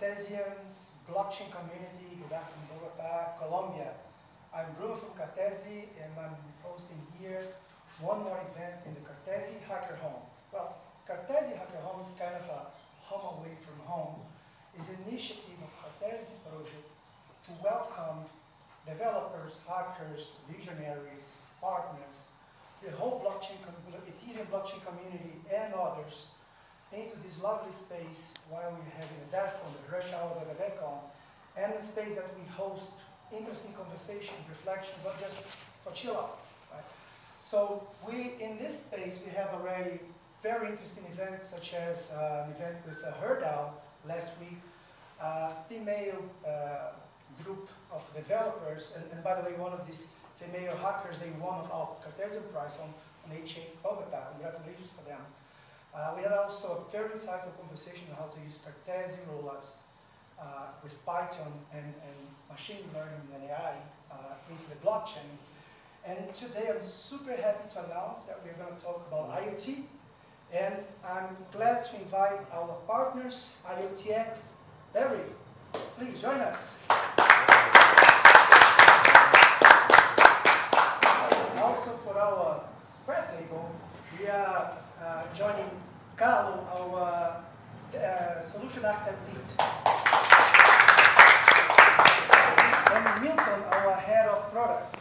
Cartesians, blockchain community, good afternoon, Bogota, Colombia. I'm Bruno from Cartesi, and I'm hosting here one more event in the Cartesi Hacker Home. Well, Cartesi Hacker Home is kind of a home away from home. It's an initiative of Cartesi project to welcome developers, hackers, visionaries, partners, the whole blockchain, Ethereum blockchain community and others into this lovely space while we're having a Devcon, the rush hours of a Devcon, and a space that we host interesting conversation, reflections, not just for chill out. Right? So in this space, we have already very interesting events, such as an event with Herdal last week, female group of developers, and by the way, one of these female hackers, they won of our Cartesian prize on H8 Bogota. Congratulations for them. We had also a very insightful conversation on how to use Cartesi rollups with Python and machine learning and AI into the blockchain. And today I'm super happy to announce that we're going to talk about IoT. And I'm glad to invite our partners, IoTeX. Larry, please join us. Also for our square table, we are joining Carlo, our solution architect lead. And Milton, our head of product.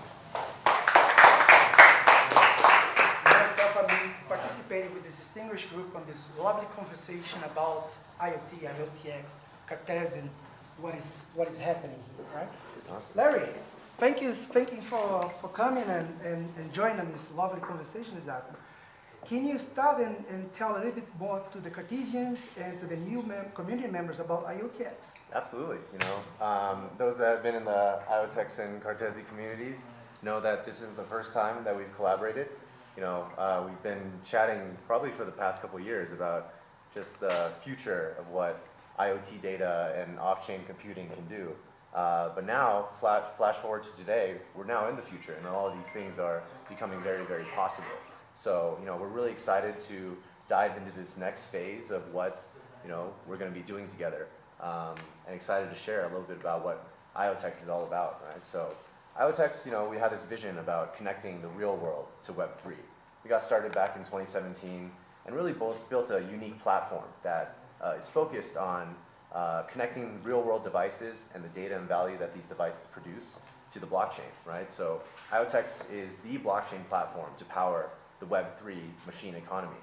Myself, I've been participating with this distinguished group on this lovely conversation about IoT, IoTeX, Cartesi, and what is happening here, right? Awesome. Larry, thank you for coming and joining this lovely conversation this afternoon. Can you start and tell a little bit more to the Cartesians and to the new community members about IoTeX? Absolutely. Those that have been in the IoTeX and Cartesi communities know that this isn't the first time that we've collaborated. We've been chatting probably for the past couple of years about just the future of what IoT data and off-chain computing can do. But now, flash forward to today, we're now in the future, and all of these things are becoming very, very possible. So, we're really excited to dive into this next phase of what, we're going to be doing together, and excited to share a little bit about what IoTeX is all about, right? So, IoTeX, we had this vision about connecting the real world to Web3. We got started back in 2017 and really built a unique platform that is focused on connecting real-world devices and the data and value that these devices produce to the blockchain, right? So IoTeX is the blockchain platform to power the Web3 machine economy.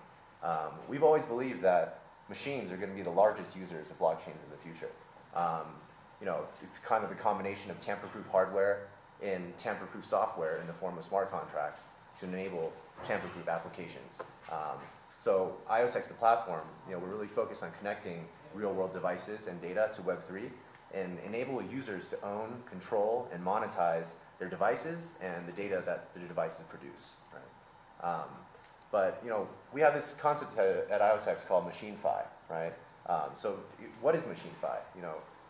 We've always believed that machines are going to be the largest users of blockchains in the future. It's kind of the combination of tamper-proof hardware and tamper-proof software in the form of smart contracts to enable tamper-proof applications. So IoTeX, the platform, we're really focused on connecting real-world devices and data to Web3 and enable users to own, control, and monetize their devices and the data that the devices produce. Right? But we have this concept at IoTeX called MachineFi, right? So what is MachineFi?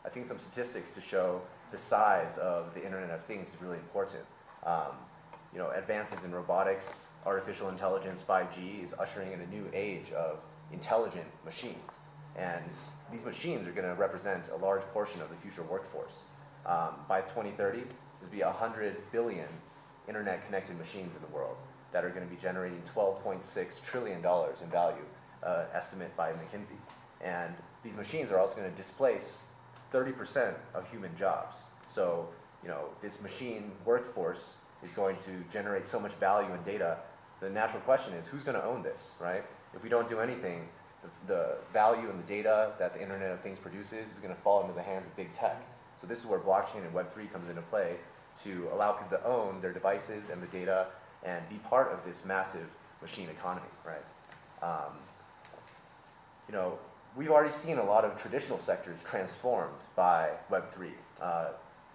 I think some statistics to show the size of the Internet of Things is really important. Advances in robotics, artificial intelligence, 5G is ushering in a new age of intelligent machines. And these machines are going to represent a large portion of the future workforce. By 2030, there'll be 100 billion internet-connected machines in the world that are going to be generating $12.6 trillion in value, estimate by McKinsey. And these machines are also going to displace 30% of human jobs. So, this machine workforce is going to generate so much value and data. The natural question is, who's going to own this, right? If we don't do anything, the value and the data that the Internet of Things produces is going to fall into the hands of big tech. So this is where blockchain and Web3 comes into play to allow people to own their devices and the data and be part of this massive machine economy, right? We've already seen a lot of traditional sectors transformed by Web3.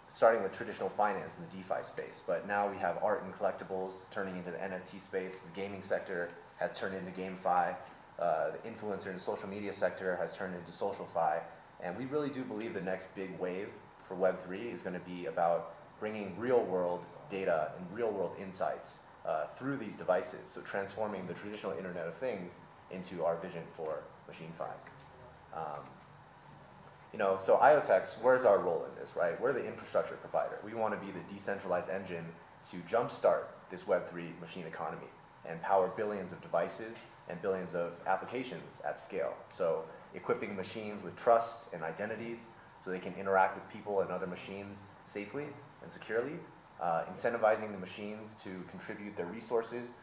Starting with traditional finance in the DeFi space, but now we have art and collectibles turning into the NFT space. The gaming sector has turned into GameFi. The influencer and social media sector has turned into SocialFi. And we really do believe the next big wave for Web3 is going to be about bringing real-world data and real-world insights through these devices, so transforming the traditional Internet of Things into our vision for MachineFi. So IoTeX, where's our role in this, right? We're the infrastructure provider. We want to be the decentralized engine to jumpstart this Web3 machine economy and power billions of devices and billions of applications at scale. So equipping machines with trust and identities so they can interact with people and other machines safely and securely, incentivizing the machines to contribute their resources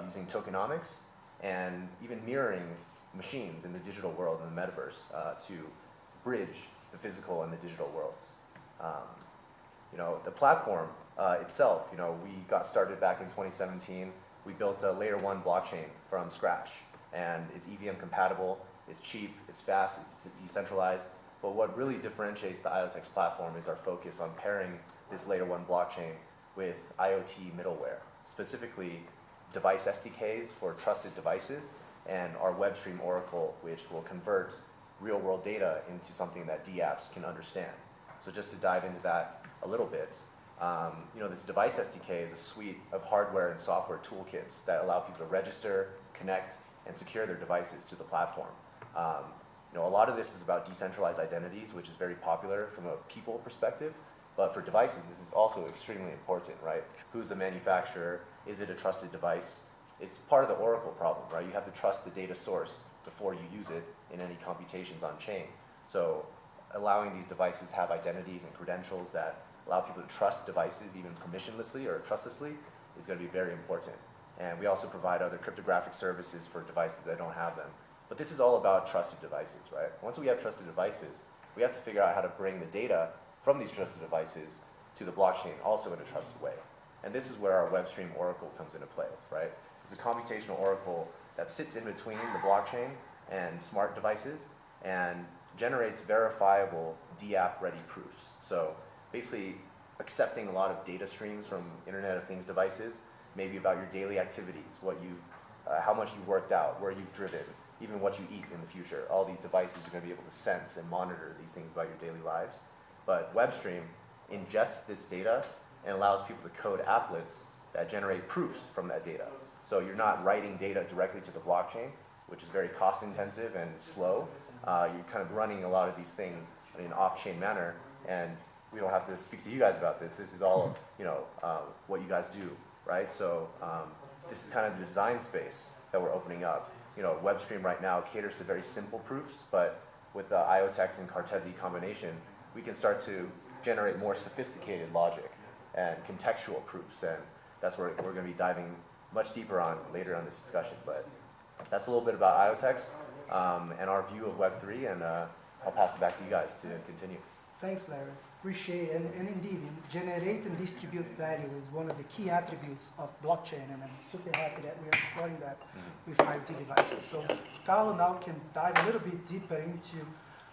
using tokenomics, and even mirroring machines in the digital world and the metaverse to bridge the physical and the digital worlds. The platform itself, we got started back in 2017. We built a layer 1 blockchain from scratch, and it's EVM compatible, it's cheap, it's fast, it's decentralized. But what really differentiates the IoTeX platform is our focus on pairing this layer 1 blockchain with IoT middleware, specifically device SDKs for trusted devices, and our WebStream Oracle, which will convert real-world data into something that dApps can understand. So just to dive into that a little bit, this device SDK is a suite of hardware and software toolkits that allow people to register, connect, and secure their devices to the platform. A lot of this is about decentralized identities, which is very popular from a people perspective, but for devices, this is also extremely important, right? Who's the manufacturer? Is it a trusted device? It's part of the Oracle problem, right? You have to trust the data source before you use it in any computations on chain. So allowing these devices to have identities and credentials that allow people to trust devices even permissionlessly or trustlessly is going to be very important. And we also provide other cryptographic services for devices that don't have them. But this is all about trusted devices, right? Once we have trusted devices, we have to figure out how to bring the data from these trusted devices to the blockchain also in a trusted way. And this is where our WebStream Oracle comes into play, right? It's a computational oracle that sits in between the blockchain and smart devices and generates verifiable dApp-ready proofs. So basically accepting a lot of data streams from Internet of Things devices, maybe about your daily activities, how much you worked out, where you've driven, even what you eat in the future. All these devices are going to be able to sense and monitor these things about your daily lives. But WebStream ingests this data and allows people to code applets that generate proofs from that data. So you're not writing data directly to the blockchain, which is very cost intensive and slow. You're kind of running a lot of these things in an off-chain manner, and we don't have to speak to you guys about this. This is all what you guys do, right? So this is kind of the design space that we're opening up. WebStream right now caters to very simple proofs, but with the IoTeX and Cartesi combination, we can start to generate more sophisticated logic and contextual proofs, and that's where we're going to be diving much deeper on later on this discussion. But that's a little bit about IoTeX and our view of Web3, and I'll pass it back to you guys to continue. Thanks, Larry. Appreciate it. And indeed, generate and distribute value is one of the key attributes of blockchain, and I'm super happy that we are exploring that with IoT devices. So Carlo now can dive a little bit deeper into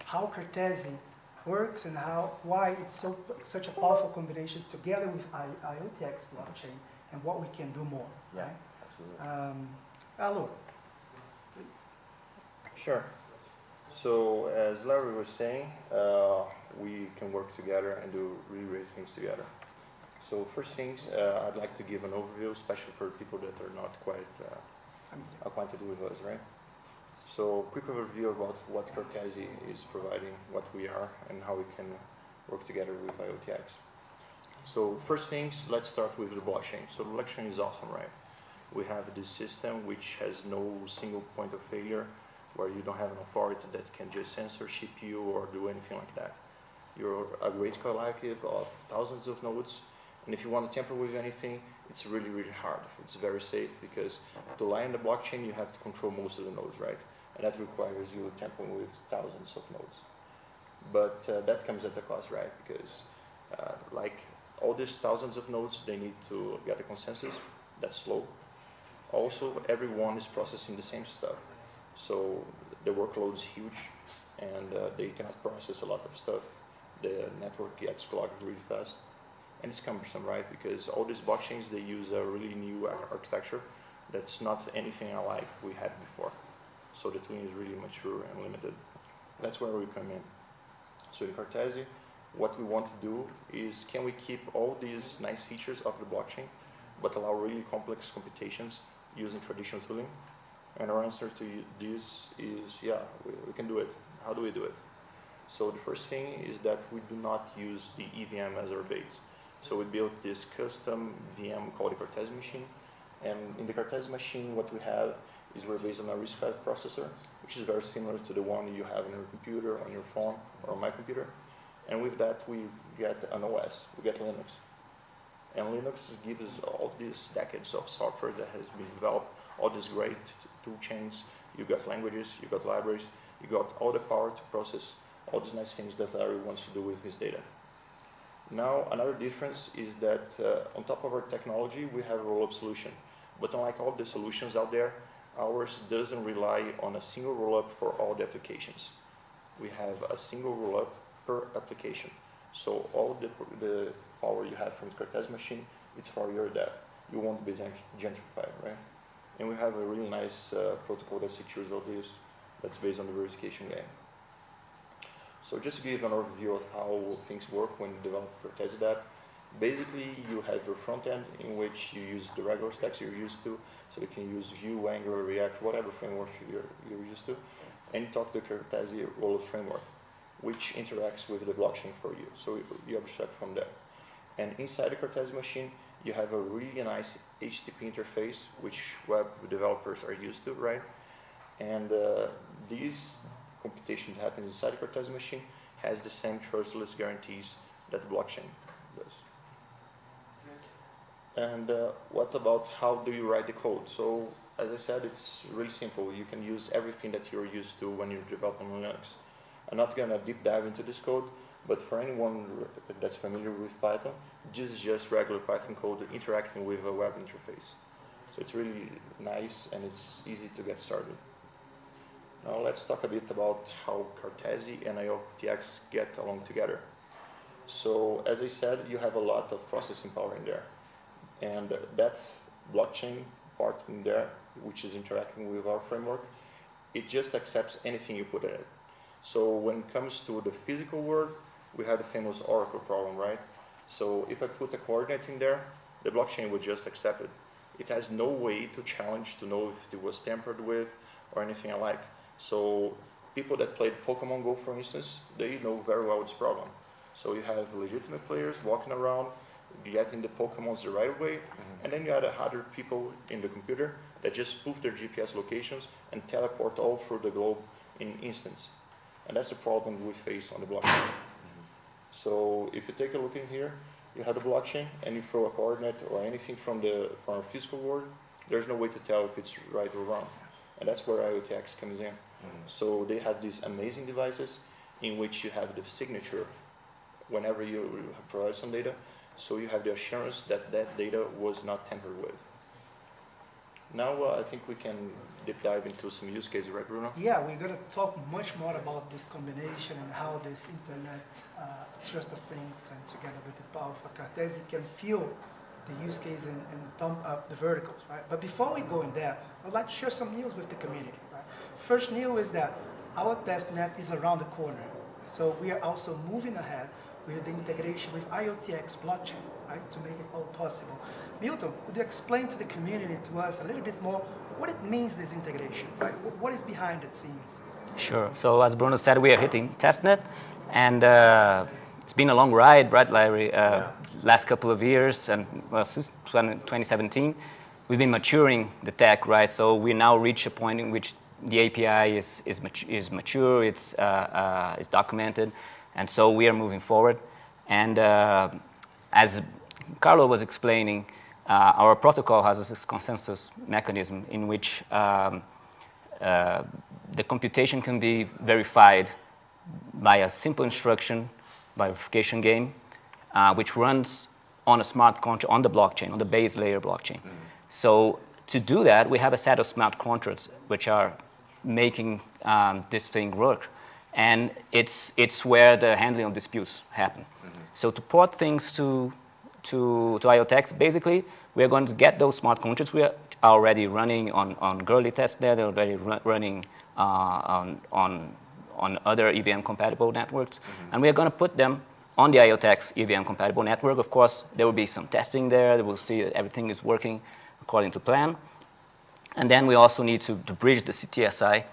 how Cartesi works and why it's such a powerful combination together with IoTeX blockchain and what we can do more. Yeah, right? absolutely. Alor, please. Sure. So as Larry was saying, we can work together and do really great things together. So first things, I'd like to give an overview, especially for people that are not quite acquainted with us, right? So quick overview about what Cartesi is providing, what we are, and how we can work together with IoTeX. So first things, let's start with the blockchain. So the blockchain is awesome, right? We have this system which has no single point of failure, where you don't have an authority that can just censorship you or do anything like that. You're a great collective of thousands of nodes, and if you want to tamper with anything, it's really, really hard. It's very safe because to lie in the blockchain, you have to control most of the nodes, right? And that requires you tampering with thousands of nodes. But that comes at a cost, right? Because like all these thousands of nodes, they need to get a consensus. That's slow. Also, everyone is processing the same stuff. So the workload is huge, and they cannot process a lot of stuff. The network gets clogged really fast, and it's cumbersome, right? Because all these blockchains, they use a really new architecture that's not anything like we had before. So the tooling is really mature and limited. That's where we come in. So in Cartesi, what we want to do is, can we keep all these nice features of the blockchain, but allow really complex computations using traditional tooling? And our answer to this is, yeah, we can do it. How do we do it? So the first thing is that we do not use the EVM as our base. So we built this custom VM called the Cartesi machine. And in the Cartesi machine, what we have is we're based on a RISC-V processor, which is very similar to the one you have in your computer, on your phone, or on my computer. And with that, we get an OS, we get Linux. And Linux gives us all these decades of software that has been developed, all these great tool chains. You got languages, you got libraries, you got all the power to process all these nice things that Larry wants to do with his data. Now, another difference is that on top of our technology, we have a roll-up solution. But unlike all the solutions out there, ours doesn't rely on a single roll-up for all the applications. We have a single roll-up per application. So all the power you have from the Cartesi machine, it's for your data. You won't be gentrified, right? And we have a really nice protocol that secures all this, that's based on the verification game. So just to give an overview of how things work when you develop Cartesi dApp, basically you have your front end in which you use the regular stacks you're used to, so you can use Vue, Angular, React, whatever framework you're used to, and you talk to the Cartesi rollup framework, which interacts with the blockchain for you. So you abstract from there. And inside the Cartesi machine, you have a really nice HTTP interface, which web developers are used to, right? And these computation that happens inside the Cartesi machine has the same trustless guarantees that the blockchain does. And what about how do you write the code? So as I said, it's really simple. You can use everything that you're used to when you're developing Linux. I'm not going to deep dive into this code, but for anyone that's familiar with Python, this is just regular Python code interacting with a web interface. So it's really nice and it's easy to get started. Now let's talk a bit about how Cartesi and IoTeX get along together. So as I said, you have a lot of processing power in there. And that blockchain part in there, which is interacting with our framework, it just accepts anything you put in it. So when it comes to the physical world, we have the famous Oracle problem, right? So if I put a coordinate in there, the blockchain would just accept it. It has no way to challenge to know if it was tampered with or anything alike. So people that played Pokemon Go, for instance, they know very well this problem. So you have legitimate players walking around, getting the Pokemons the right way, and then you have other people in the computer that just spoof their GPS locations and teleport all through the globe in instants. And that's the problem we face on the blockchain. So if you take a look in here, you have the blockchain and you throw a coordinate or anything from the physical world, there's no way to tell if it's right or wrong. And that's where IoTeX comes in. So they have these amazing devices in which you have the signature whenever you provide some data, so you have the assurance that that data was not tampered with. Now I think we can deep dive into some use cases, right, Bruno? Yeah, we're going to talk much more about this combination and how this internet trust of things and together with the power of Cartesi can fuel the use case and pump up the verticals, right? But before we go in there, I'd like to share some news with the community, right? First news is that our testnet is around the corner. So we are also moving ahead with the integration with IoTeX blockchain, right, to make it all possible. Milton, could you explain to the community, to us, a little bit more what it means, this integration, right? What is behind the scenes? Sure. So as Bruno said, we are hitting testnet, and it's been a long ride, right, Larry? Last couple of years, and well, since 2017, we've been maturing the tech, right? So we now reach a point in which the API is mature, it's documented, and so we are moving forward. And as Carlo was explaining, our protocol has this consensus mechanism in which the computation can be verified by a simple instruction, by verification game, which runs on a smart contract on the blockchain, on the base layer blockchain. So to do that, we have a set of smart contracts which are making this thing work. And it's where the handling of disputes happen. So to port things to IoTeX, basically, we're going to get those smart contracts. We are already running on Gurley testnet, they're already running on other EVM-compatible networks. And we're going to put them on the IoTeX EVM-compatible network. Of course, there will be some testing there. We'll see that everything is working according to plan. And then we also need to bridge the CTSI,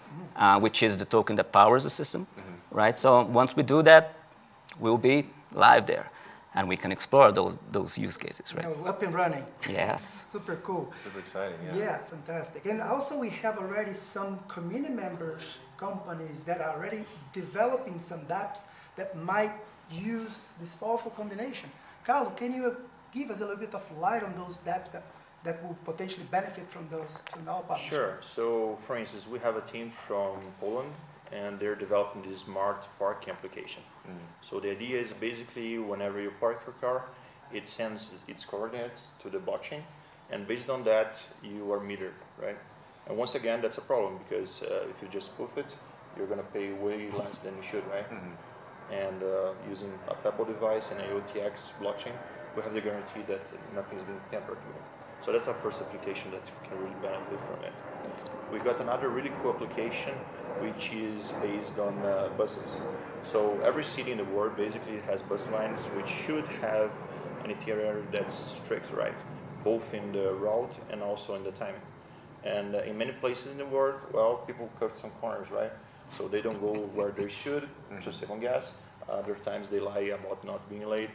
which is the token that powers the system. right? So once we do that, we'll be live there, and we can explore those use cases, right? Up and running. Yes. Super cool. Super exciting, yeah. Yeah, fantastic. And also we have already some community members, companies that are already developing some dApps that might use this powerful combination. Carlo, can you give us a little bit of light on those dApps that will potentially benefit from our partnership? Sure. So, for instance, we have a team from Poland, and they're developing this smart parking application. So the idea is basically whenever you park your car, it sends its coordinates to the blockchain, and based on that, you are metered, right? And once again, that's a problem because if you just spoof it, you're going to pay way less than you should, right? And using a Pebble device and IoTeX blockchain, we have the guarantee that nothing's being tampered with. So that's our first application that can really benefit from it. We got another really cool application which is based on buses. So every city in the world basically has bus lines which should have an itinerary that's strict, right? Both in the route and also in the timing. And in many places in the world, well, people cut some corners, right? So they don't go where they should to second guess. Other times they lie about not being late.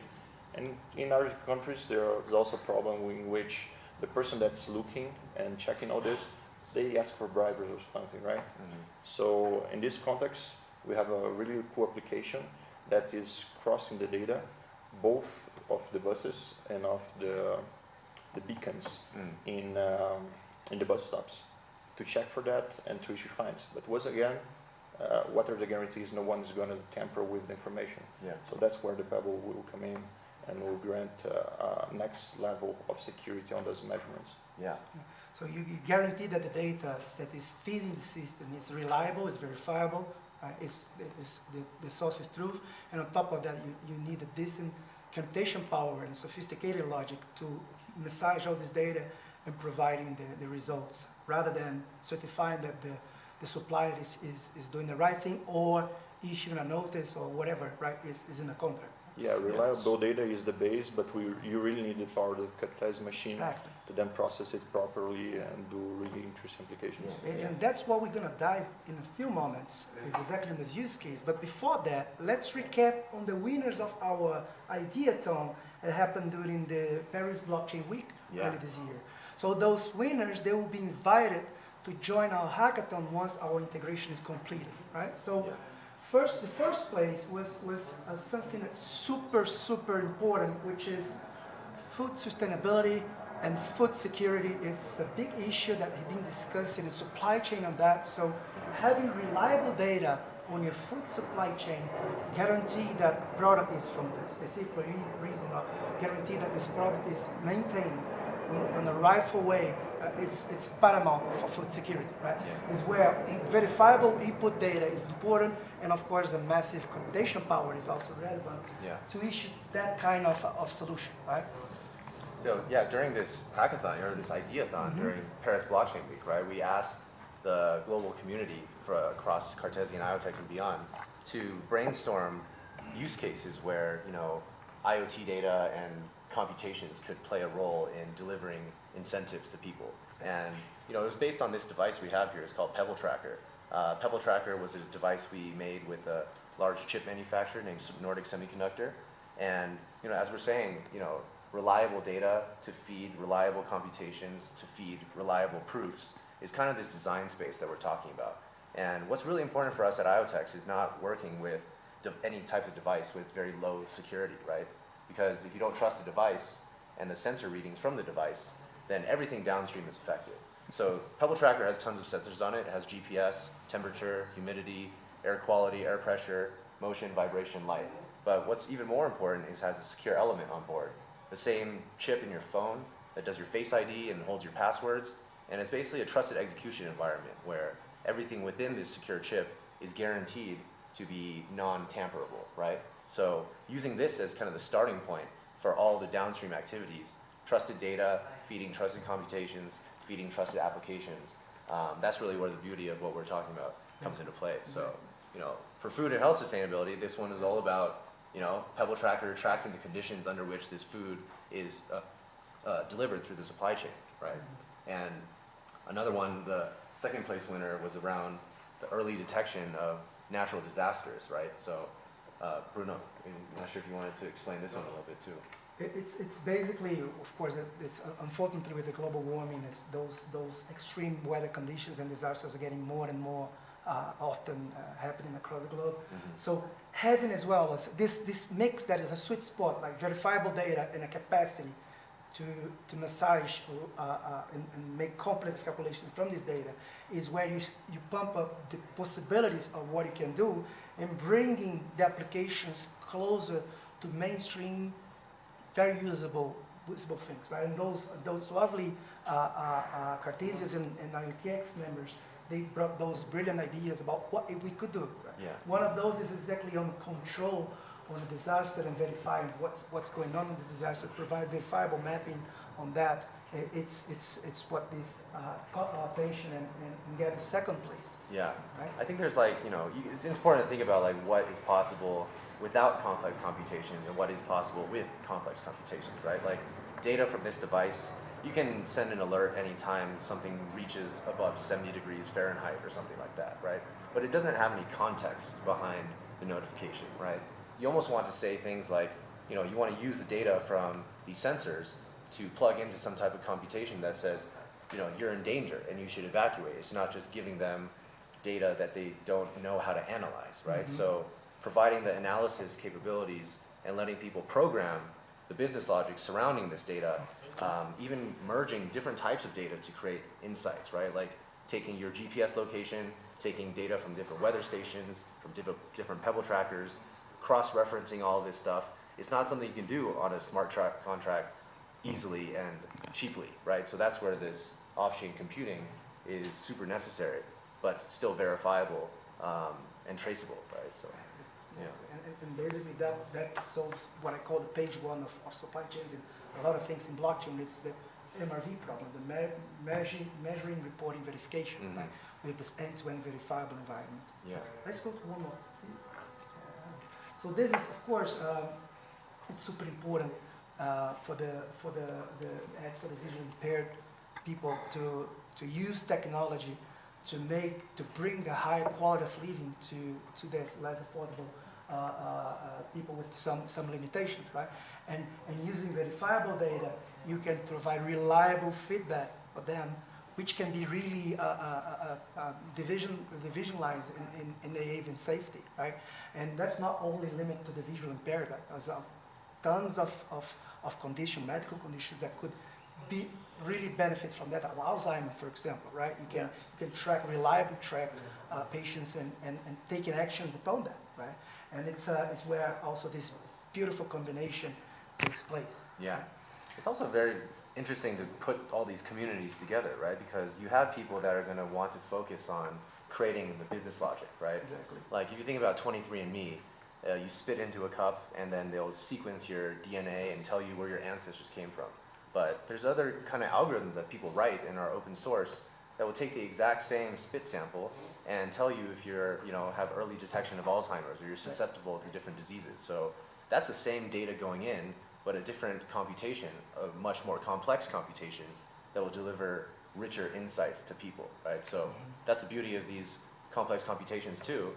And in other countries, there's also a problem in which the person that's looking and checking all this, they ask for bribes or something, right? So in this context, we have a really cool application that is crossing the data, both of the buses and of the beacons in the bus stops, to check for that and to issue fines. But once again, what are the guarantees? No one is going to tamper with the information. Yeah. So that's where the Pebble will come in and will grant next level of security on those measurements. Yeah. So you guarantee that the data that is feeding the system is reliable, is verifiable, the source is truth, and on top of that, you need a decent computation power and sophisticated logic to massage all this data and providing the results, rather than certifying that the supplier is doing the right thing or issuing a notice or whatever, right, is in the contract. Yeah, reliable data is the base, but you really need the power of the Cartesi machine Exactly. to then process it properly and do really interesting applications. And that's what we're going to dive in a few moments, is exactly in this use case. But before that, let's recap on the winners of our Ideathon that happened during the Paris Blockchain Week early this year. So those winners, they will be invited to join our hackathon once our integration is completed, right? So the first place was something that's super important, which is food sustainability and food security. It's a big issue that has been discussed in the supply chain on that. So having reliable data on your food supply chain, guarantee that the product is from the specific reason, or guarantee that this product is maintained in the rightful way, it's paramount for food security, right? Is where verifiable input data is important, and of course the massive computation power is also relevant to issue that kind of solution, right? So during this hackathon, or this Ideathon, during Paris Blockchain Week, right, we asked the global community across Cartesi and IoTeX and beyond to brainstorm use cases where, IoT data and computations could play a role in delivering incentives to people. And it was based on this device we have here. It's called Pebble Tracker. Pebble Tracker was a device we made with a large chip manufacturer named Nordic Semiconductor. And as we're saying, reliable data to feed reliable computations, to feed reliable proofs is kind of this design space that we're talking about. And what's really important for us at IoTeX is not working with any type of device with very low security, right? Because if you don't trust the device and the sensor readings from the device, then everything downstream is affected. So Pebble Tracker has tons of sensors on it. It has GPS, temperature, humidity, air quality, air pressure, motion, vibration, light. But what's even more important is it has a secure element on board. The same chip in your phone that does your Face ID and holds your passwords. And it's basically a trusted execution environment where everything within this secure chip is guaranteed to be non-tamperable, right? So using this as kind of the starting point for all the downstream activities, trusted data, feeding trusted computations, feeding trusted applications, that's really where the beauty of what we're talking about comes into play. So, for food and health sustainability, this one is all about, Pebble Tracker tracking the conditions under which this food is delivered through the supply chain, right? And another one, the second place winner, was around the early detection of natural disasters, right? So, Bruno, I'm not sure if you wanted to explain this one a little bit too. It's basically, of course, it's unfortunately with the global warming, it's those extreme weather conditions and disasters are getting more and more often happening across the globe. So having as well as this mix that is a sweet spot, like verifiable data and a capacity to massage and make complex calculations from this data is where you pump up the possibilities of what you can do and bringing the applications closer to mainstream, very usable things, right? And those lovely Cartesians and IoTeX members, they brought those brilliant ideas about what we could do. Right? Yeah. One of those is exactly on control on the disaster and verifying what's going on in the disaster, provide verifiable mapping on that. It's what this caught our attention and get a second place. Yeah, right? I think there's like, it's important to think about like what is possible without complex computations and what is possible with complex computations, right? Like data from this device, you can send an alert anytime something reaches above 70 degrees Fahrenheit or something like that, right? But it doesn't have any context behind the notification, right? You almost want to say things like, you want to use the data from these sensors to plug into some type of computation that says, you're in danger and you should evacuate. It's not just giving them data that they don't know how to analyze, right? So providing the analysis capabilities and letting people program the business logic surrounding this data, even merging different types of data to create insights, right? Like taking your GPS location, taking data from different weather stations, from different pebble trackers, cross-referencing all of this stuff. It's not something you can do on a smart contract easily and cheaply, right? So that's where this off-chain computing is super necessary, but still verifiable and traceable, right? So, yeah. And basically that solves what I call the page one of supply chains and a lot of things in blockchain. It's the MRV problem, the measuring, reporting, verification, right? With this end-to-end verifiable environment. Yeah. Let's go to one more. So this is, of course, it's super important for the visually impaired people to use technology to bring a higher quality of living to this less affordable people with some limitations, right? And using verifiable data, you can provide reliable feedback for them, which can be really divisionalized in enabling safety, right? And that's not only limited to the visual impaired, right? There's tons of conditions, medical conditions that could be really benefit from that. Alzheimer's, for example, right? You can reliably track patients and taking actions upon that, right? And it's where also this beautiful combination takes place. Yeah. It's also very interesting to put all these communities together, right? Because you have people that are going to want to focus on creating the business logic, right? Exactly. Like if you think about 23andMe, you spit into a cup and then they'll sequence your DNA and tell you where your ancestors came from. But there's other kind of algorithms that people write in our open source that will take the exact same spit sample and tell you if you're, have early detection of Alzheimer's or you're susceptible to different diseases. So that's the same data going in, but a different computation, a much more complex computation that will deliver richer insights to people, right? So that's the beauty of these complex computations too.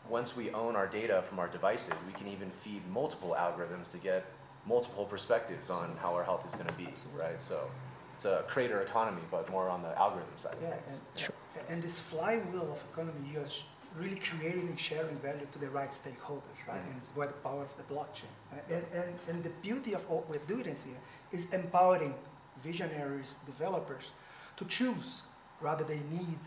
Once we own our data from our devices, we can even feed multiple algorithms to get multiple perspectives on how our health is going to be, right? So it's a creator economy, but more on the algorithm side of things. And this flywheel of economy, you're really creating and sharing value to the right stakeholders, right? And it's where the power of the blockchain. And the beauty of what we're doing is here is empowering visionaries, developers to choose whether they need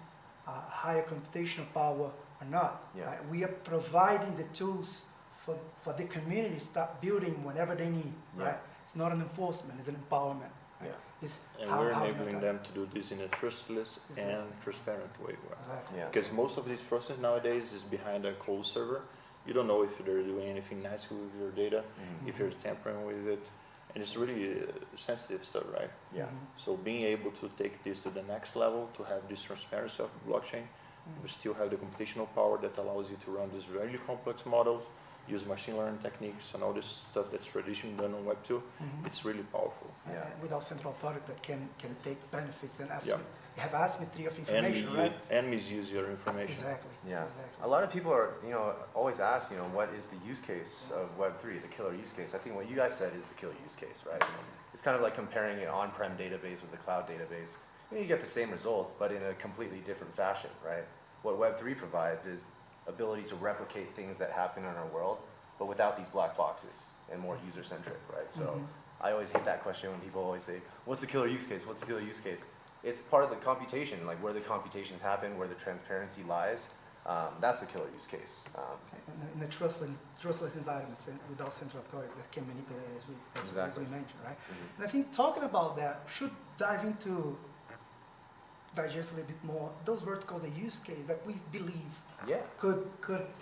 higher computational power or not. Yeah. Right? We are providing the tools for the community to start building whenever they need, right? It's not an enforcement, it's an empowerment. Right? And we're enabling them to do this in a trustless and transparent way. Right? Exactly. Yeah. Because most of these processes nowadays is behind a cold server. You don't know if they're doing anything nice with your data, if you're tampering with it, and it's really sensitive stuff, right? Yeah. So being able to take this to the next level, to have this transparency of the blockchain, we still have the computational power that allows you to run these really complex models, use machine learning techniques and all this stuff that's traditionally done on Web 2, it's really powerful. Yeah. Without central authority that can take benefits and you have asymmetry of information, right? And misuse your information. Exactly. Yeah. Exactly. A lot of people are, always ask, what is the use case of Web3, the killer use case? I think what you guys said is the killer use case, right? It's kind of like comparing an on-prem database with a cloud database. You get the same result, but in a completely different fashion, right? What Web3 provides is ability to replicate things that happen in our world, but without these black boxes and more user-centric, right? So I always hate that question when people always say, what's the killer use case? What's the killer use case? It's part of the computation, like where the computations happen, where the transparency lies. That's the killer use case. In the trustless environments and without central authority that can manipulate, as we mentioned, right? And I think talking about that should dive into digest a little bit more those verticals, the use case that we believe could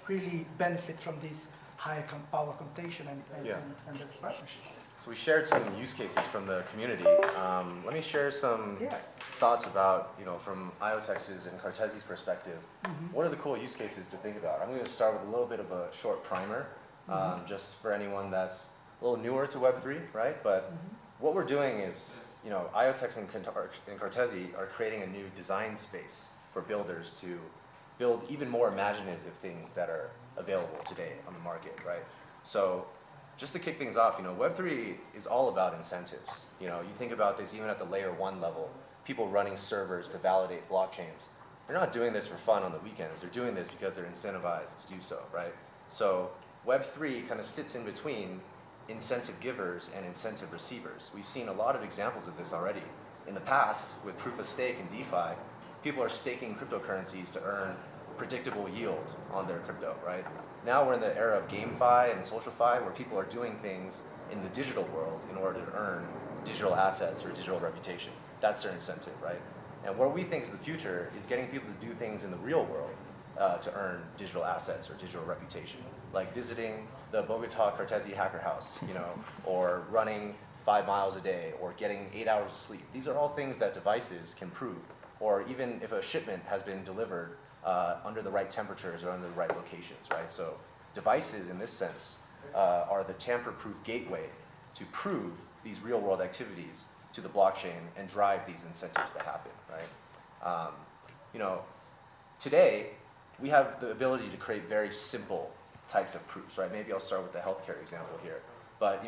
really benefit from this higher power computation and the partnership. So we shared some use cases from the community. Let me share some thoughts about, from IoTex's and Cartesi's perspective, what are the cool use cases to think about? I'm going to start with a little bit of a short primer, just for anyone that's a little newer to Web3, right? But what we're doing is, IoTeX and Cartesi are creating a new design space for builders to build even more imaginative things that are available today on the market, right? So just to kick things off, Web3 is all about incentives. You think about this even at the layer 1 level, people running servers to validate blockchains. They're not doing this for fun on the weekends. They're doing this because they're incentivized to do so, right? So Web3 kind of sits in between incentive givers and incentive receivers. We've seen a lot of examples of this already. In the past, with proof of stake and DeFi, people are staking cryptocurrencies to earn predictable yield on their crypto, right? Now we're in the era of GameFi and SocialFi, where people are doing things in the digital world in order to earn digital assets or digital reputation. That's their incentive, right? And what we think is the future is getting people to do things in the real world to earn digital assets or digital reputation, like visiting the Bogota Cartesi hacker house, or running 5 miles a day, or getting 8 hours of sleep. These are all things that devices can prove, or even if a shipment has been delivered under the right temperatures or under the right locations, right? So devices, in this sense, are the tamper-proof gateway to prove these real-world activities to the blockchain and drive these incentives to happen, right? Today, we have the ability to create very simple types of proofs, right? Maybe I'll start with the healthcare example here. But,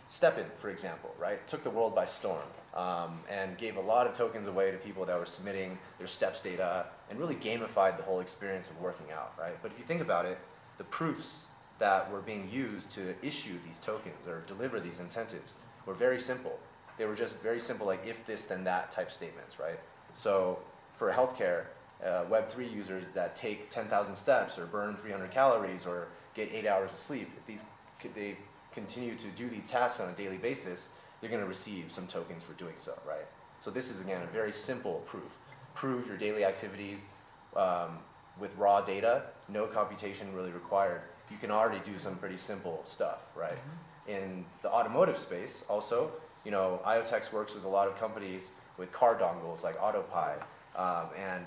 Steppen, for example, right, took the world by storm and gave a lot of tokens away to people that were submitting their steps data and really gamified the whole experience of working out, right? But if you think about it, the proofs that were being used to issue these tokens or deliver these incentives were very simple. They were just very simple, like if this, then that type statements, right? So for healthcare, Web3 users that take 10,000 steps or burn 300 calories or get 8 hours of sleep, if they continue to do these tasks on a daily basis, they're going to receive some tokens for doing so, right? So this is, again, a very simple proof. Prove your daily activities with raw data, no computation really required. You can already do some pretty simple stuff, right? In the automotive space, also, IoTeX works with a lot of companies with car dongles like AutoPi, and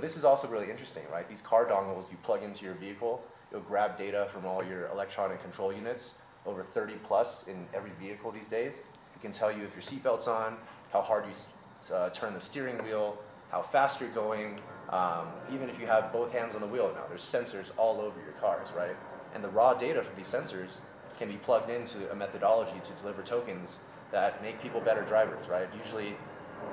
this is also really interesting, right? These car dongles you plug into your vehicle, you'll grab data from all your electronic control units, over 30 plus in every vehicle these days. It can tell you if your seatbelt's on, how hard you turn the steering wheel, how fast you're going, even if you have both hands on the wheel now. There's sensors all over your cars, right? And the raw data from these sensors can be plugged into a methodology to deliver tokens that make people better drivers, right? Usually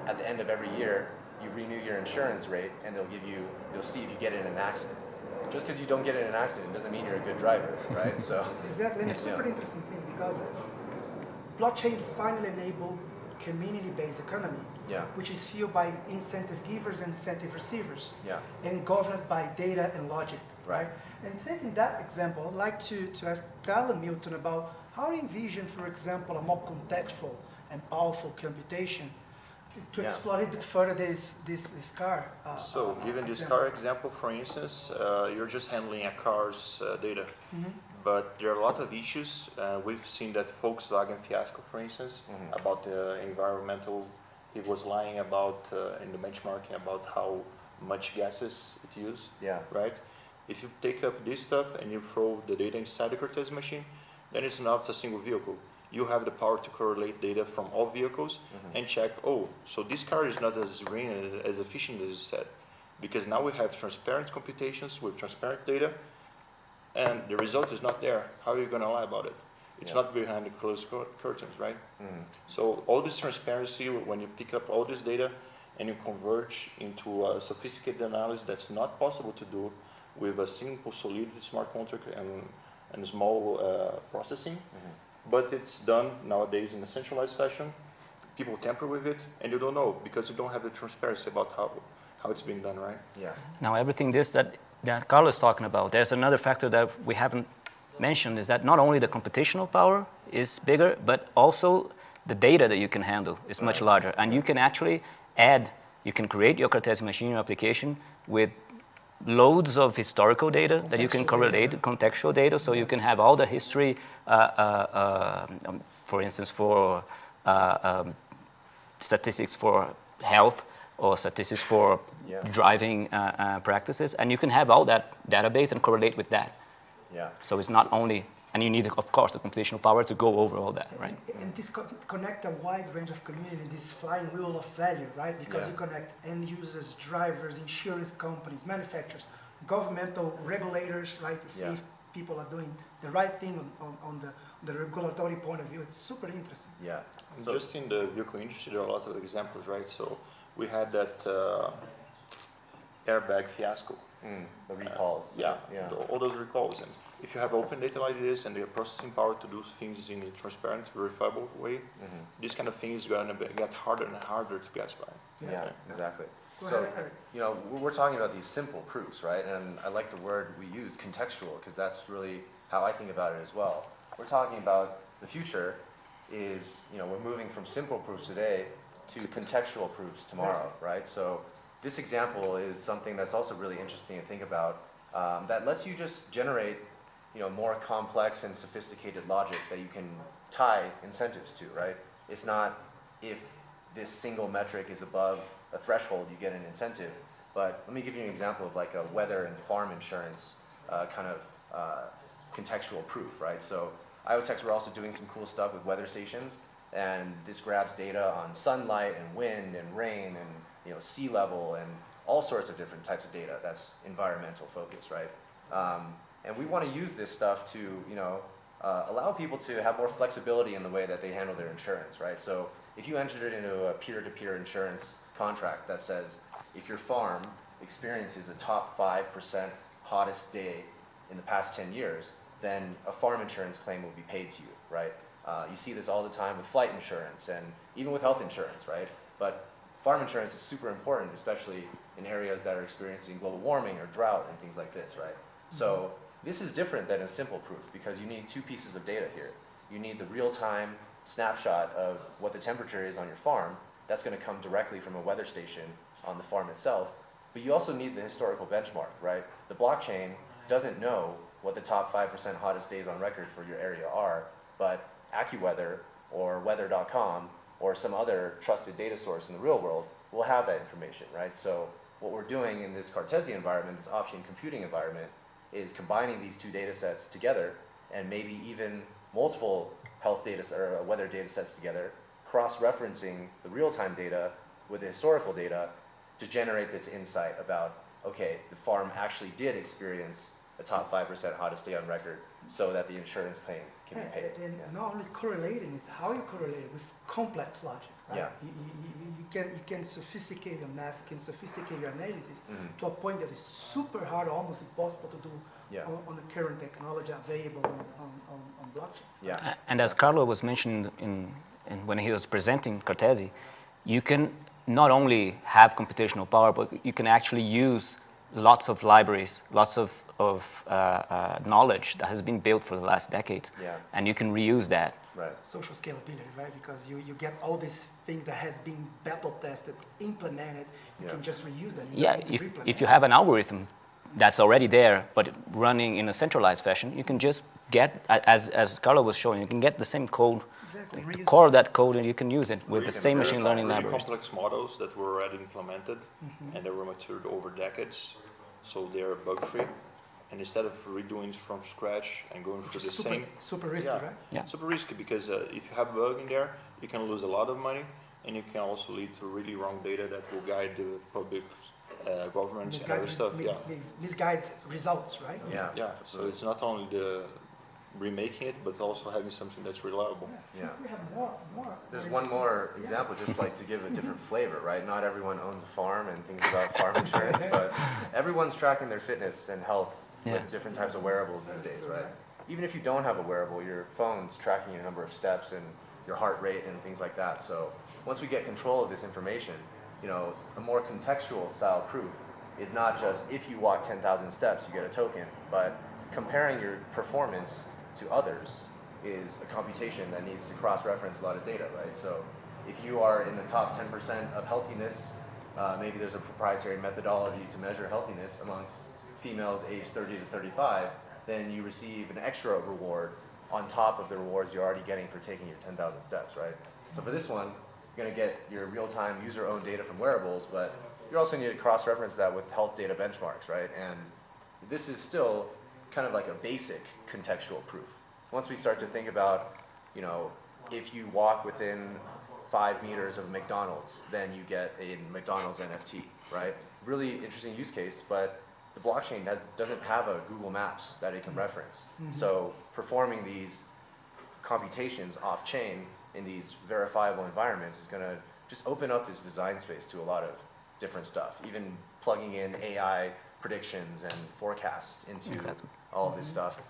at the end of every year, you renew your insurance rate and you'll see if you get in an accident. Just because you don't get in an accident doesn't mean you're a good driver, right? So exactly, and it's a super interesting thing because blockchain finally enabled community-based economy, which is fueled by incentive givers and incentive receivers, and governed by data and logic, right? And taking that example, I'd like to ask Carl and Milton about how you envision, for example, a more contextual and powerful computation to explore a little bit further this car. So given this car example, for instance, you're just handling a car's data. But there are a lot of issues. We've seen that Volkswagen fiasco, for instance, about the environmental, he was lying about in the benchmarking about how much gases it used, right? If you take up this stuff and you throw the data inside the Cartesi machine, then it's not a single vehicle. you have the power to correlate data from all vehicles and check, oh, so this car is not as green and as efficient as you said. Because now we have transparent computations with transparent data, and the result is not there. How are you going to lie about it? It's not behind the closed curtains, right? So all this transparency, when you pick up all this data and you converge into a sophisticated analysis that's not possible to do with a simple Solidity smart contract and small processing, but it's done nowadays in a centralized fashion. People tamper with it, and you don't know because you don't have the transparency about how it's being done, right? Yeah. Now, everything that Carlos is talking about, there's another factor that we haven't mentioned, is that not only the computational power is bigger, but also the data that you can handle is much larger. And you can actually you can create your Cartesi machine application with loads of historical data that you can correlate, contextual data, so you can have all the history, for instance, for statistics for health or statistics for driving practices, and you can have all that database and correlate with that. Yeah. So it's not only, and you need, of course, the computational power to go over all that, right? And this connect a wide range of community, this flying wheel of value, right? Because you connect end users, drivers, insurance companies, manufacturers, governmental regulators, right? To see if people are doing the right thing on the regulatory point of view. It's super interesting. Yeah. So just in the vehicle industry, there are lots of examples, right? So we had that airbag fiasco. The recalls. All those recalls. And if you have open data like this and the processing power to do things in a transparent, verifiable way, this kind of thing is going to get harder and harder to guess by. Yeah, exactly. Go So, ahead, Eric. you know, we're talking about these simple proofs, right? And I like the word we use, contextual, because that's really how I think about it as well. We're talking about the future is, you know, we're moving from simple proofs today to contextual proofs tomorrow, right? So this example is something that's also really interesting to think about, that lets you just generate, you know, more complex and sophisticated logic that you can tie incentives to, right? It's not if this single metric is above a threshold, you get an incentive. But let me give you an example of like a weather and farm insurance kind of contextual proof, right? So IoTeX, we're also doing some cool stuff with weather stations, and this grabs data on sunlight and wind and rain and, you know, sea level and all sorts of different types of data. That's environmental focus, right? And we want to use this stuff to, you know, allow people to have more flexibility in the way that they handle their insurance, right? So if you entered it into a peer-to-peer insurance contract that says if your farm experiences a top 5% hottest day in the past 10 years, then a farm insurance claim will be paid to you, right? You see this all the time with flight insurance and even with health insurance, right? But farm insurance is super important, especially in areas that are experiencing global warming or drought and things like this, right? So this is different than a simple proof because you need two pieces of data here. You need the real-time snapshot of what the temperature is on your farm. That's going to come directly from a weather station on the farm itself. But you also need the historical benchmark, right? The blockchain doesn't know what the top 5% hottest days on record for your area are, but AccuWeather or weather.com or some other trusted data source in the real world will have that information, right? So what we're doing in this Cartesi environment, this off-chain computing environment, is combining these two data sets together and maybe even multiple health data or weather data sets together, cross-referencing the real-time data with the historical data to generate this insight about, okay, the farm actually did experience a top 5% hottest day on record so that the insurance claim can be paid. And not only correlating, is how you correlate it with complex logic, right? Yeah. You can sophisticate your math, you can sophisticate your analysis to a point that is super hard, almost impossible to do on the current technology available on blockchain. Yeah. And as Carlo was mentioning when he was presenting Cartesi, you can not only have computational power, but you can actually use lots of libraries, lots of knowledge that has been built for the last decade, and you can reuse that. Right. Social scalability, right? Because you get all these things that has been battle tested, implemented, you can just reuse them. If you have an algorithm that's already there, but running in a centralized fashion, you can just get, as Carlo was showing, you can get the same code, the core of that code, and you can use it with the same machine learning really libraries. complex models that were already implemented and they were matured over decades, so they are bug-free. and instead of redoing it from scratch and going through the Super, same, super risky, Yeah. right? Yeah. super risky because if you have a bug in there, you can lose a lot of money, and you can also lead to really wrong data that will guide the public governments and other stuff. Yeah, Misguide results, right? Yeah. yeah. So it's not only the remaking it, but also having something that's reliable. Yeah. We have more. There's one more example, just like to give a different flavor, right? Not everyone owns a farm and thinks about farm insurance, but everyone's tracking their fitness and health Yeah. with different types of wearables these days, right? Even if you don't have a wearable, your phone's tracking your number of steps and your heart rate and things like that. So once we get control of this information, you know, a more contextual style proof is not just if you walk 10,000 steps, you get a token, but comparing your performance to others is a computation that needs to cross-reference a lot of data, right? So if you are in the top 10% of healthiness, maybe there's a proprietary methodology to measure healthiness amongst females aged 30 to 35, then you receive an extra reward on top of the rewards you're already getting for taking your 10,000 steps, right? So for this one, you're gonna get your real-time user-owned data from wearables, but you also need to cross-reference that with health data benchmarks, right? And this is still kind of like a basic contextual proof. Once we start to think about, you know, if you walk within 5 meters of McDonald's, then you get a McDonald's NFT, right? Really interesting use case, but the blockchain doesn't have a Google Maps that it can reference. So performing these computations off-chain in these verifiable environments is going to just open up this design space to a lot of different stuff, even plugging in AI predictions and forecasts into Exactly. all of this stuff.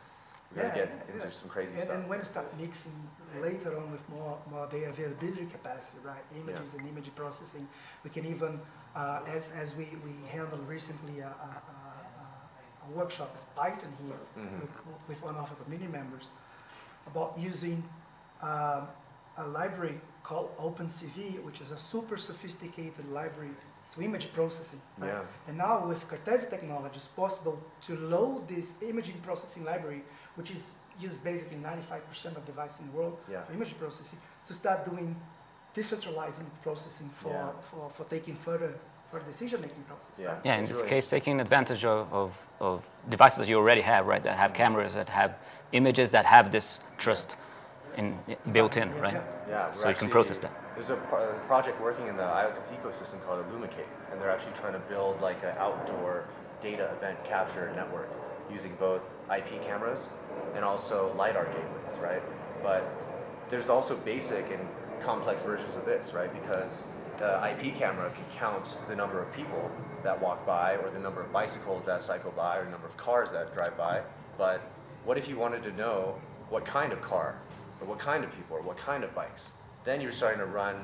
We're going to Yeah, get into yeah. some crazy stuff. And when you start mixing later on with more data availability capacity, right? Images and image processing, we can even, as we handled recently a workshop as Python here with one of our community members about using a library called OpenCV, which is a super sophisticated library to image processing. Right? Yeah. And now with Cartesi technology, it's possible to load this imaging processing library, which is used basically 95% of devices in the world Yeah. for image processing, to start doing decentralized image processing for taking further decision-making process. Yeah. Right? Yeah, in It's this really case, taking advantage of devices that you already have, right? That have cameras, that have images, that have this trust built in, right? Yeah, So you can process that. There's a project working in the IoTeX ecosystem called Illumicate, and they're actually trying to build like an outdoor data event capture network using both IP cameras and also LiDAR gateways, right? But there's also basic and complex versions of this, right? Because the IP camera can count the number of people that walk by, or the number of bicycles that cycle by, or the number of cars that drive by. But what if you wanted to know what kind of car, or what kind of people, or what kind of bikes? Then you're starting to run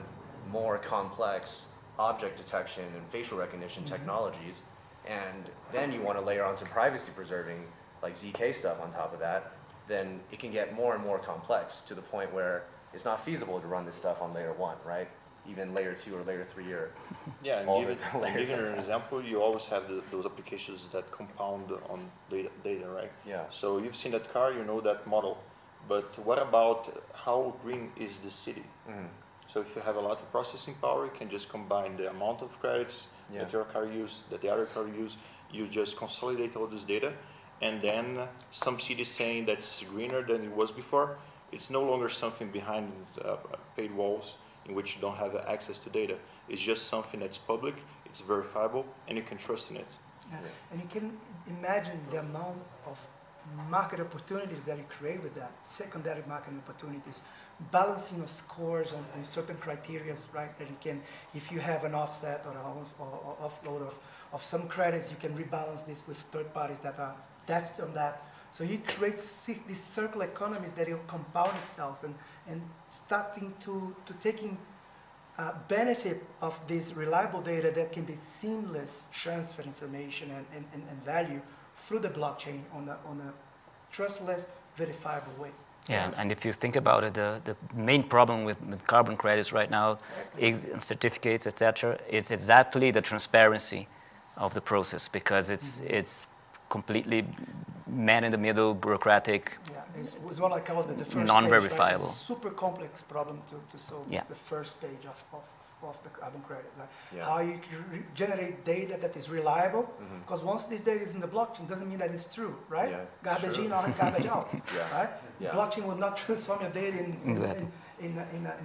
more complex object detection and facial recognition technologies, and then you want to layer on some privacy preserving, like ZK stuff on top of that, then it can get more and more complex to the point where it's not feasible to run this stuff on layer 1, right? Even layer 2 or layer 3 or Yeah, and all given, the layers given on an top. example, you always have those applications that compound on data, right? Yeah. So you've seen that car, you know that model. But what about how green is the city? So if you have a lot of processing power, you can just combine the amount of credits that your car use, that the other car use. You just consolidate all this data, and then some city saying that's greener than it was before. It's no longer something behind paid walls in which you don't have access to data. It's just something that's public, it's verifiable, and you can trust in it. Yeah. And you can imagine the amount of market opportunities that you create with that, secondary market opportunities, balancing of scores on certain criteria, right? That you can, if you have an offset or offload of some credits, you can rebalance this with third parties that are deficit on that. So you create these circular economies that will compound itself and starting to taking benefit of this reliable data that can be seamless transfer information and value through the blockchain on a trustless, verifiable way. Yeah, and if you think about it, the main problem with carbon credits right now, and certificates, etc., it's exactly the transparency of the process, because it's completely man-in-the-middle, bureaucratic. Yeah, it's what I call the first Non-verifiable. Page, right? It's a super complex problem to solve. Yeah. It's the first page of of the carbon credits. Right? Yeah. How you can generate data that is reliable, Mhm. because once this data is in the blockchain, doesn't mean that it's true, right? Yeah, Garbage true. in or garbage out, Yeah. right? Yeah. Blockchain will not transform your data Exactly. in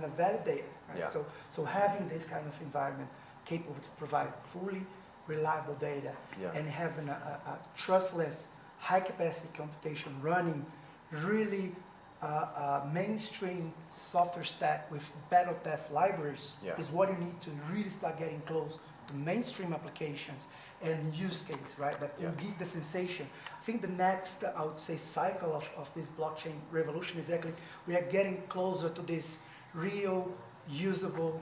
a valid data, right? Yeah. So having this kind of environment capable to provide fully reliable data Yeah. and having a trustless, high capacity computation running really mainstream software stack with battle test libraries Yeah. is what you need to really start getting close to mainstream applications and use case, right? That will Yeah. give the sensation. I think the next, I would say, cycle of this blockchain revolution is actually we are getting closer to this real, usable,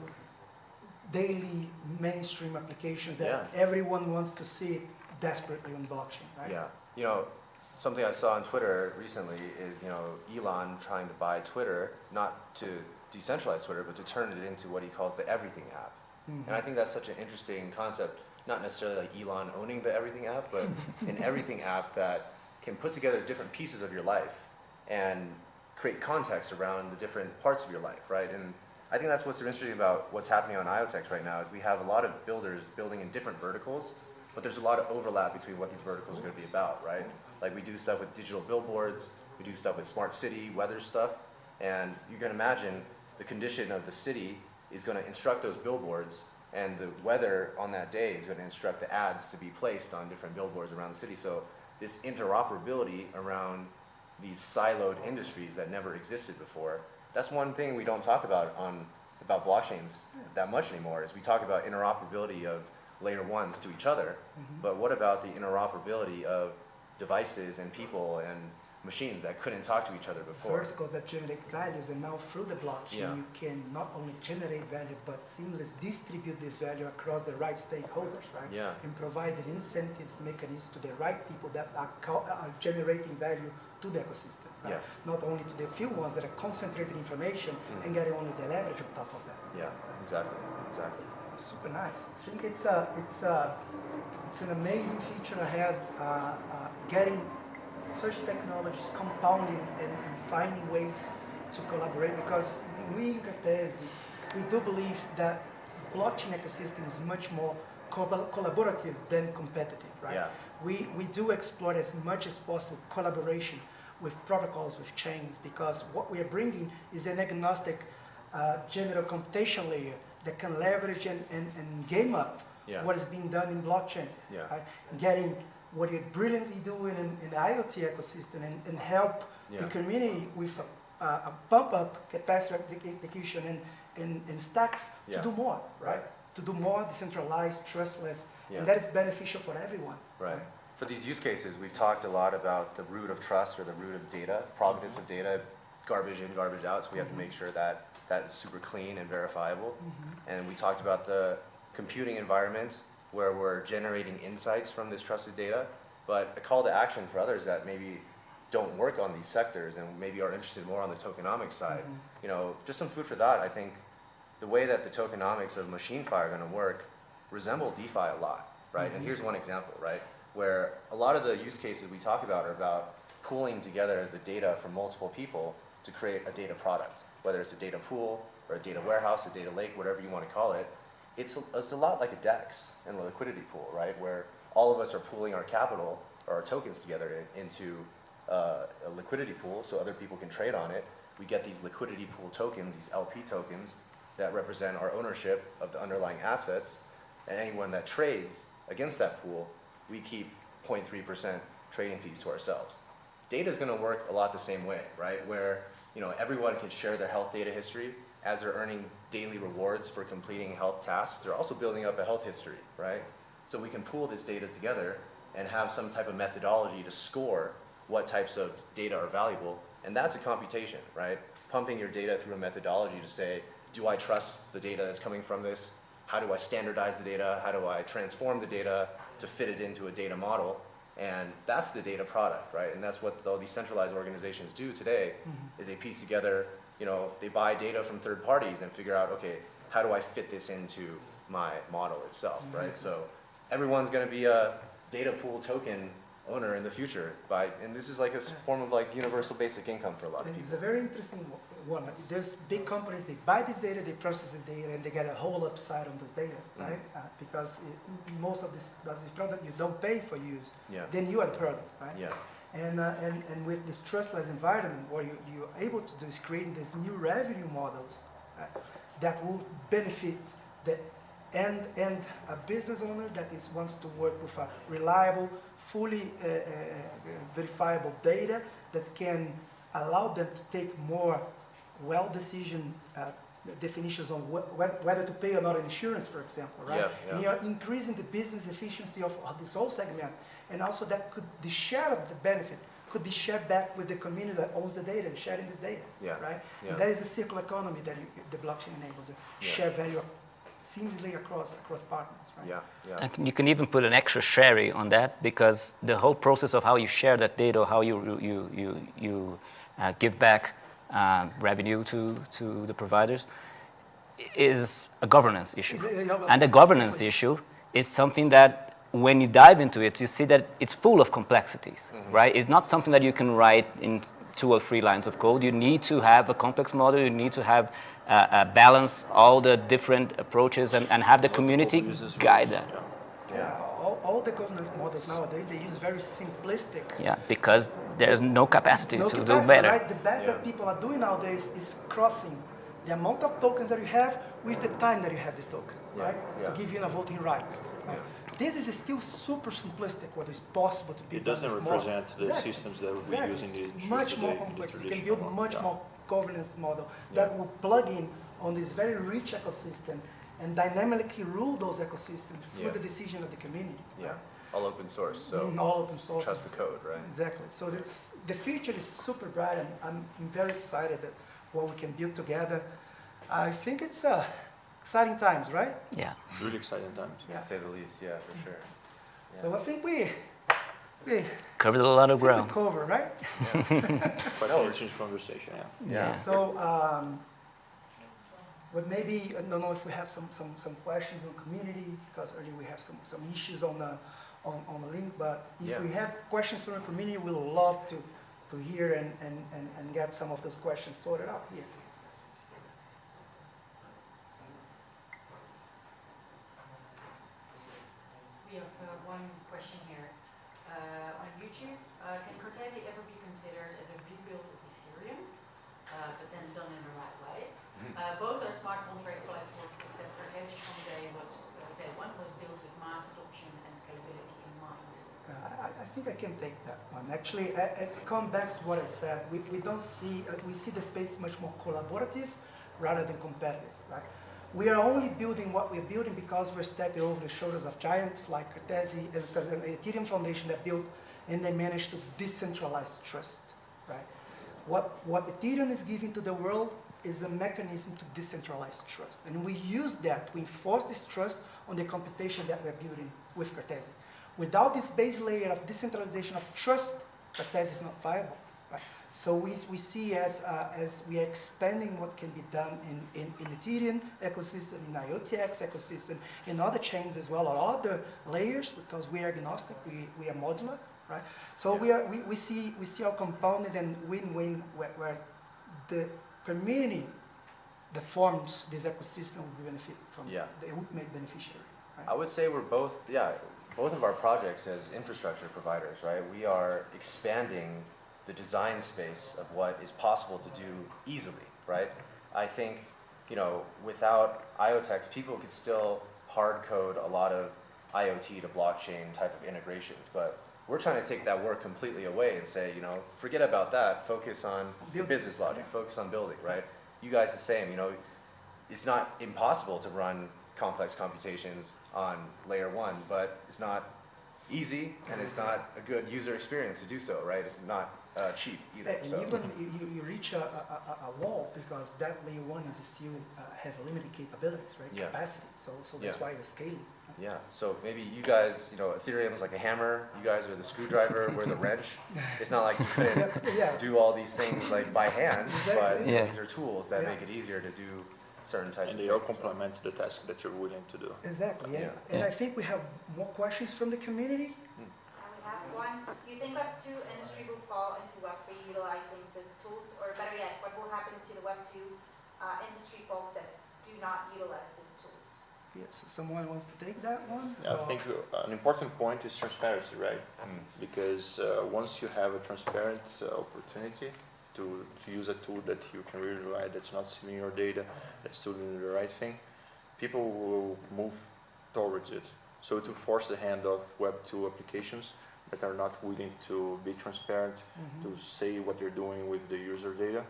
daily mainstream applications that Yeah. everyone wants to see it desperately on blockchain, right? Yeah, you know, something I saw on Twitter recently is, you know, Elon trying to buy Twitter, not to decentralize Twitter, but to turn it into what he calls the everything app. And I think that's such an interesting concept, not necessarily like Elon owning the everything app, but an everything app that can put together different pieces of your life and create context around the different parts of your life, right? And I think that's what's interesting about what's happening on IoTeX right now is we have a lot of builders building in different verticals, but there's a lot of overlap between what these verticals are going to be about, right? Like we do stuff with digital billboards, we do stuff with smart city, weather stuff, and you can imagine the condition of the city is going to instruct those billboards, and the weather on that day is going to instruct the ads to be placed on different billboards around the city. So this interoperability around these siloed industries that never existed before, that's one thing we don't talk about blockchains that much anymore, is we talk about interoperability of layer ones to each other, but what about the interoperability of devices and people and machines that couldn't talk to each other before? Verticals that generate values, and now through the blockchain, Yeah. you can not only generate value, but seamlessly distribute this value across the right stakeholders, right? Yeah. And provided incentives, mechanisms to the right people that are generating value to the ecosystem, right? Yeah. Not only to the few ones that are concentrated information and getting only the leverage on top of that. Yeah, exactly, exactly. Super nice. I think it's an amazing future ahead. Getting such technologies compounding and finding ways to collaborate, because we in Cartesi, we do believe that blockchain ecosystem is much more collaborative than competitive, right? Yeah. We do explore as much as possible collaboration with protocols, with chains, because what we are bringing is an agnostic general computation layer that can leverage and game up Yeah. what is being done in blockchain. Yeah. Right? Getting what you're brilliantly doing in the IoT ecosystem and help Yeah. the community with a pump up capacity execution and stacks Yeah. to do more, right? Right. To do more decentralized, trustless, Yeah. and that is beneficial for everyone. Right. For these use cases, we've talked a lot about the root of trust or the root of data, provenance of data, garbage in, garbage out, so we have to make sure that that is super clean and verifiable. And we talked about the computing environment where we're generating insights from this trusted data, but a call to action for others that maybe don't work on these sectors and maybe are interested more on the tokenomics side. You know, just some food for thought. I think the way that the tokenomics of MachineFi are going to work resemble DeFi a lot, right? And here's one example, right? Where a lot of the use cases we talk about are about pooling together the data from multiple people to create a data product, whether it's a data pool or a data warehouse, a data lake, whatever you want to call it. It's a lot like a DEX and a liquidity pool, right? Where all of us are pooling our capital or our tokens together into a liquidity pool so other people can trade on it. We get these liquidity pool tokens, these LP tokens, that represent our ownership of the underlying assets, and anyone that trades against that pool, we keep 0.3% trading fees to ourselves. Data is going to work a lot the same way, right? Where everyone can share their health data history as they're earning daily rewards for completing health tasks. They're also building up a health history, right? So we can pool this data together and have some type of methodology to score what types of data are valuable, and that's a computation, right? Pumping your data through a methodology to say, do I trust the data that's coming from this? How do I standardize the data? How do I transform the data to fit it into a data model? And that's the data product, right? And that's what all these centralized organizations do today, is they piece together, they buy data from third parties and figure out, okay, how do I fit this into my model itself, right? So everyone's gonna be a data pool token owner in the future and this is like a form of like universal basic income for a lot of It's people. a very interesting one. There's big companies, they buy this data, they process the data, and they get a whole upside on this data, right? Because most of this product you don't pay for use, Yeah. then you are the product, right? Yeah. And with this trustless environment, what you're able to do is creating these new revenue models, right, that will benefit the and a business owner that wants to work with a reliable, fully verifiable data that can allow them to take more well-decision definitions on whether to pay or not an insurance, for example, right? Yeah, yeah. And you're increasing the business efficiency of this whole segment, and also that the share of the benefit could be shared back with the community that owns the data and sharing this data, Yeah, right? yeah. And that is the circular economy that the blockchain enables, Yeah. share value seamlessly across partners, right? Yeah, yeah. And you can even put an extra sherry on that, because the whole process of how you share that data, how you give back revenue to the providers, is a governance issue. And the governance issue is something that when you dive into it, you see that it's full of complexities, right? It's not something that you can write in 2 or 3 lines of code. You need to have a complex model. You need to have balance all the different approaches and have the community guide that. Yeah, all the governance models nowadays, they use very simplistic. Yeah, because there's no capacity No to do capacity, better. right? The best that people are doing nowadays is crossing the amount of tokens that you have with the time that you have this token, Yeah, right? yeah. To give you voting rights. Right? This is still super simplistic, what is possible to be It done doesn't with more. represent the Exactly. systems that we Exactly. use in the It's industry much more today, the complex. You can traditional build one. much Yeah. more governance model that will plug in on this very rich ecosystem and dynamically rule those ecosystems through Yeah. the decision of the community. Yeah. All open source, so All open source. trust the code, right? Exactly. So the future is super bright, and I'm very excited at what we can build together. I think it's exciting times, right? Yeah. Really exciting times. Yeah. To say the least, yeah, for sure. So I think we Covered a lot of ground. cover, right? Quite a rich conversation, yeah. Yeah. So, but maybe I don't know if we have some questions on community, because earlier we have some issues on the link. But if Yeah. we have questions from the community, we'll love to hear and get some of those questions sorted out here. We have one question here. On YouTube, can Cartesi ever be considered as a rebuild of Ethereum, but then done in the right way? Both are smart contract platforms, except Cartesi from day one was built with mass adoption and scalability in mind. I think I can take that one. Actually, it comes back to what I said. We don't see, we see the space much more collaborative rather than competitive, right? We are only building what we're building because we're stepping over the shoulders of giants like Cartesi and the Ethereum Foundation that built, and they managed to decentralize trust, right? What Ethereum is giving to the world is a mechanism to decentralize trust. And we use that to enforce this trust on the computation that we're building with Cartesi. Without this base layer of decentralization of trust, Cartesi is not viable. Right? So we see as we are expanding what can be done in Ethereum ecosystem, in IoTeX ecosystem, in other chains as well, or other layers, because we are agnostic, we are modular, right? So we see our compounded and win-win where the community that forms this ecosystem will benefit from the ultimate beneficiary. Right? I would say we're both of our projects as infrastructure providers, right? We are expanding the design space of what is possible to do easily, right? I think, without IoTeX, people could still hard code a lot of IoT to blockchain type of integrations, but we're trying to take that work completely away and say, forget about that, focus on the business logic, focus on building, right? You guys the same, it's not impossible to run complex computations on layer 1, but it's not easy and it's not a good user experience to do so, right? It's not cheap either. And So. even you reach a wall because that layer 1 is still has a limited capabilities, right? Yeah. Capacity. So that's why you're scaling. Yeah, so maybe you guys, Ethereum is like a hammer, you guys are the screwdriver, we're the wrench. It's not like you couldn't do all these things like by hand, but these are tools that make it easier to do certain types And of they all things. complement the task that you're willing to do. Exactly, Yeah. And I think we have more questions from the community. I have one. Do you think Web 2 industry will fall into Web 3 utilizing these tools? Or better yet, what will happen to the Web 2 industry folks that do not utilize these tools? Yes, someone wants to take that one? I think an important point is transparency, right? Because once you have a transparent opportunity to use a tool that you can really rely, that's not stealing your data, that's doing the right thing, people will move towards it. So to force the hand of Web 2 applications that are not willing to be transparent, to say what they're doing with the user data,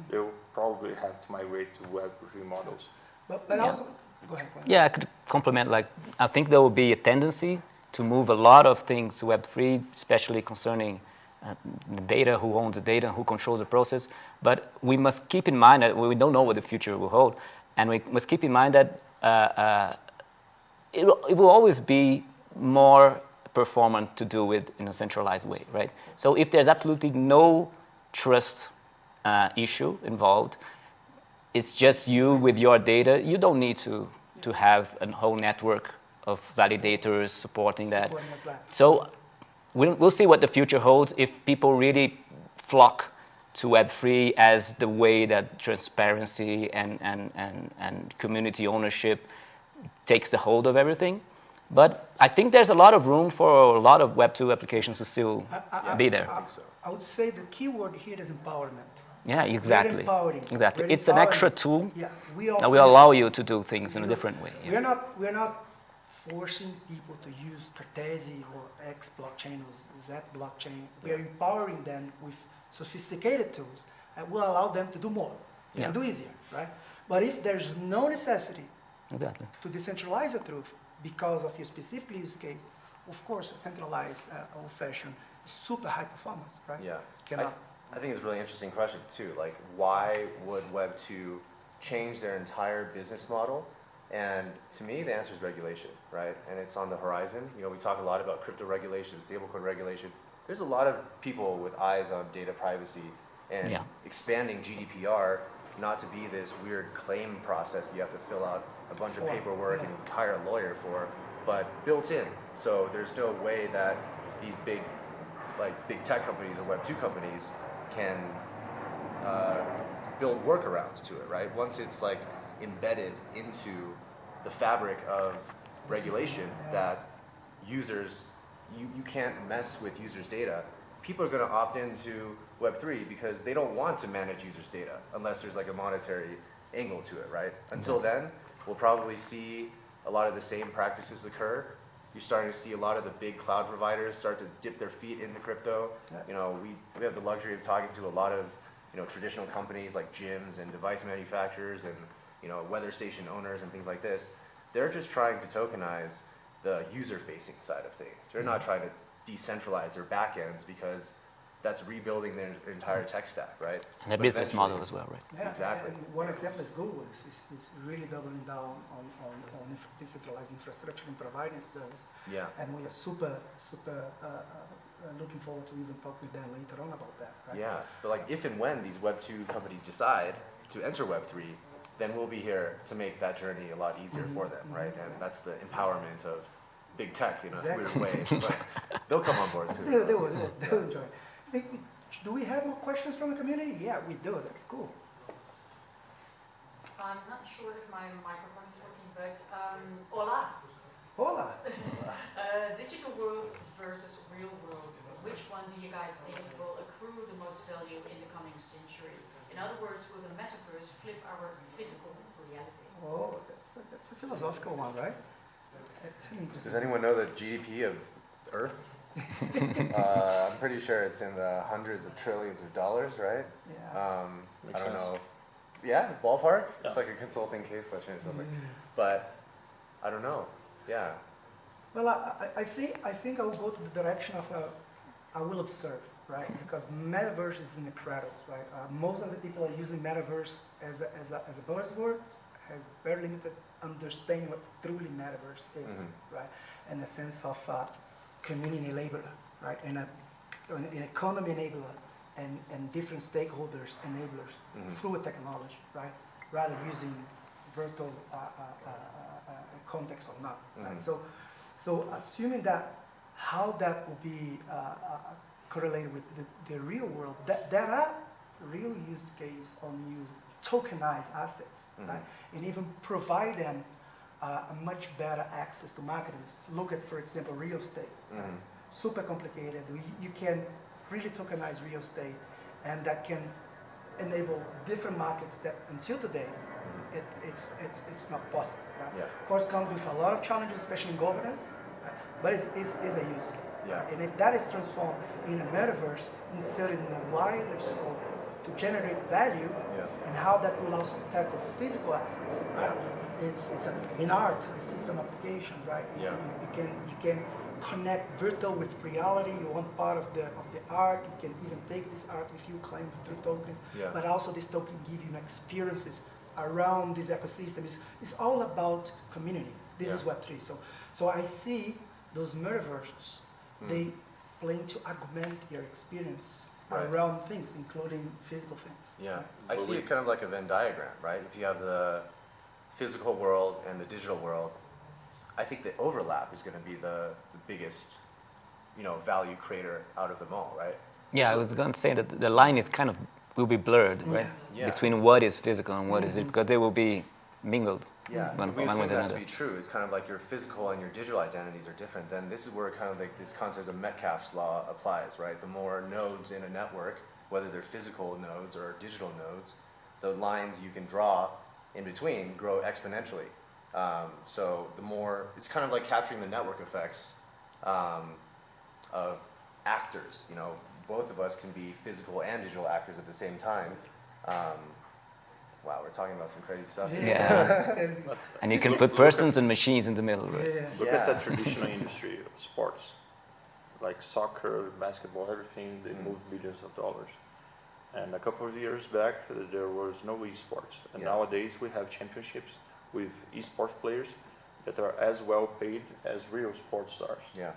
they'll probably have to migrate to Web 3 models. But Yeah. also, go ahead. Yeah, I could complement, like, I think there will be a tendency to move a lot of things to Web3, especially concerning the data, who owns the data, who controls the process. But we must keep in mind that we don't know what the future will hold. And we must keep in mind that it will always be more performant to do it in a centralized way, right? So if there's absolutely no trust issue involved, it's just you with your data, you don't need to have a whole network of validators supporting that. Supporting the plan. So we'll see what the future holds if people really flock to Web3 as the way that transparency and community ownership takes the hold of everything. But I think there's a lot of room for a lot of Web2 applications to still be there. I would say the key word here is empowerment. Yeah, exactly. We're empowering. Exactly. We're It's an empowering. extra tool Yeah, that will allow you to do things in a different way. We're not forcing people to use Cartesi or X blockchain or Z blockchain. We are empowering them with sophisticated tools that will allow them to do more, Yeah. to do easier, right? But if there's no necessity Exactly. to decentralize the truth because of your specific use case, of course, a centralized old-fashioned is super high performance, right? Yeah. Cannot. I think it's a really interesting question too. Like, why would Web 2 change their entire business model? And to me, the answer is regulation, right? And it's on the horizon. You know, we talk a lot about crypto regulation, stablecoin regulation. There's a lot of people with eyes on data privacy and Yeah. expanding GDPR not to be this weird claim process that you have to fill out a bunch of Form, paperwork yeah. and hire a lawyer for, but built in. So there's no way that these big tech companies or Web 2 companies can build workarounds to it, right? Once it's like embedded into the fabric of regulation that users, you can't mess with users' data, people are going to opt into Web 3 because they don't want to manage users' data unless there's like a monetary angle to it, right? Until then, we'll probably see a lot of the same practices occur. You're starting to see a lot of the big cloud providers start to dip their feet into crypto. Yeah. You know, we have the luxury of talking to a lot of, you know, traditional companies like gyms and device manufacturers and, you know, weather station owners and things like this. They're just trying to tokenize the user-facing side of things. They're not trying to decentralize their backends because that's rebuilding their entire tech stack, right? And their But business eventually- model as well, right? Yeah, Exactly. And one example is Google is really doubling down on decentralized infrastructure and providing service. Yeah. And we are super looking forward to even talk with them later on about that, right? Yeah, but like if and when these Web 2 companies decide to enter Web 3, then we'll be here to make that journey a lot easier for them, right? And that's the empowerment of big tech in a weird way. But they'll come on board soon. They will enjoy it. Do we have more questions from the community? Yeah, we do. That's cool. I'm not sure if my microphone is working, but hola. Hola. Digital world versus real world. Which one do you guys think will accrue the most value in the coming century? In other words, will the metaverse flip our physical reality? Oh, that's a philosophical one, right? That's an interesting. Does anyone know the GDP of Earth? I'm pretty sure it's in the hundreds of trillions of dollars, right? Yeah. I don't know. Yeah, ballpark? It's like a consulting case question or something. But I don't know. Yeah. Well, I think I will go to the direction of I will observe, right? Because metaverse is incredible, right? Most of the people are using metaverse as a buzzword, has very limited understanding what truly metaverse is, right? In the sense of community enabler, right? And an economy enabler and different stakeholders enablers through a technology, right? Rather using virtual context or not, right? So assuming that how that will be correlated with the real world. There are real use case on you tokenize assets, right? And even provide them a much better access to marketers. Look at, for example, real estate. Right? Super complicated. You can really tokenize real estate, and that can enable different markets that until today it's not possible. Right? Yeah. Of course, comes with a lot of challenges, especially in governance, right? But it's a use case. Yeah. And if that is transformed in a metaverse, inserted in a wider scope to generate value, and how that will also tackle physical assets. Yeah. In art, I see some applications, right? Yeah. You can connect virtual with reality. You want part of the art. You can even take this art with you, claim through tokens. Yeah. But also this token give you experiences around this ecosystem. It's all about community. This is Web3. So I see those metaverses. They plan to augment your experience around things, including physical things. Yeah, I see it kind of like a Venn diagram, right? If you have the physical world and the digital world, I think the overlap is going to be the biggest, value creator out of them all, right? Yeah, I was going to say that the line is kind of will be blurred, right? Yeah. Between what is physical and what is it, because they will be mingled. Yeah, one if we with assume that to another. be true, it's kind of like your physical and your digital identities are different, then this is where kind of like this concept of Metcalfe's law applies, right? The more nodes in a network, whether they're physical nodes or digital nodes, the lines you can draw in between grow exponentially. So the more, it's kind of like capturing the network effects of actors. Both of us can be physical and digital actors at the same time. Wow, we're talking about some crazy stuff. Yeah. And you can put persons and machines in the middle, right? Look at the traditional industry of sports, like soccer, basketball, everything, they move billions of dollars. And a couple of years back, there was no esports. And nowadays we have championships with esports players that are as well paid as real sports stars. Yeah.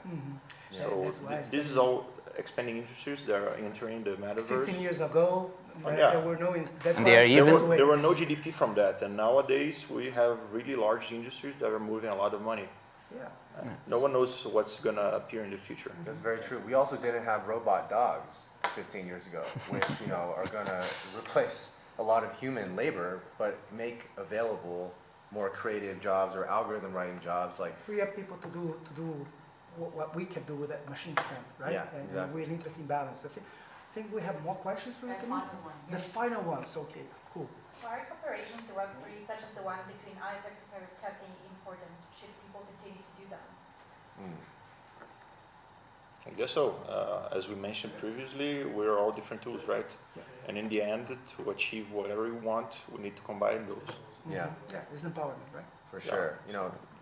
So this is all expanding industries that are entering the metaverse. 15 years ago, Yeah. there were no. That's And why they are even- There were no GDP from that, and nowadays we have really large industries that are moving a lot of money. Yeah. No one knows what's gonna appear in the future. That's very true. We also didn't have robot dogs 15 years ago, which are going to replace a lot of human labor, but make available more creative jobs or algorithm writing jobs like. Free up people to do what we can do with that machines can, right? Yeah, and exactly. we're an interesting balance. I think we have more questions for you. The Camille? final one. The final ones, okay, cool. Why are cooperations in Web3 such as the one between IoTeX and Cartesi important? Should people continue to do them? I guess so. As we mentioned previously, we're all different tools, right? Yeah. And in the end, to achieve whatever we want, we need to combine those. Yeah. Yeah, it's empowerment, right? For Yeah. sure.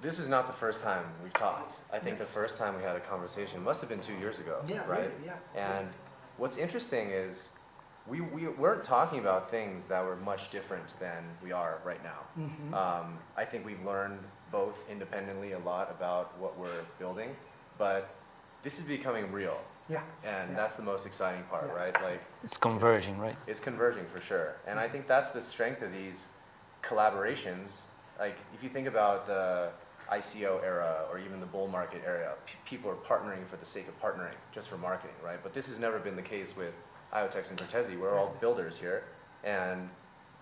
This is not the first time we've talked. I think the first time we had a conversation must have been 2 years ago, Yeah, right? really, yeah. And what's interesting is we weren't talking about things that were much different than we are right now. I think we've learned both independently a lot about what we're building, but this is becoming real. Yeah. And Yeah. that's the most exciting part, Yeah. right? Like, It's converging, right? it's converging for sure. And I think that's the strength of these collaborations. Like, if you think about the ICO era or even the bull market era, people are partnering for the sake of partnering, just for marketing, right? But this has never been the case with IoTeX and Cartesi. We're all builders here, and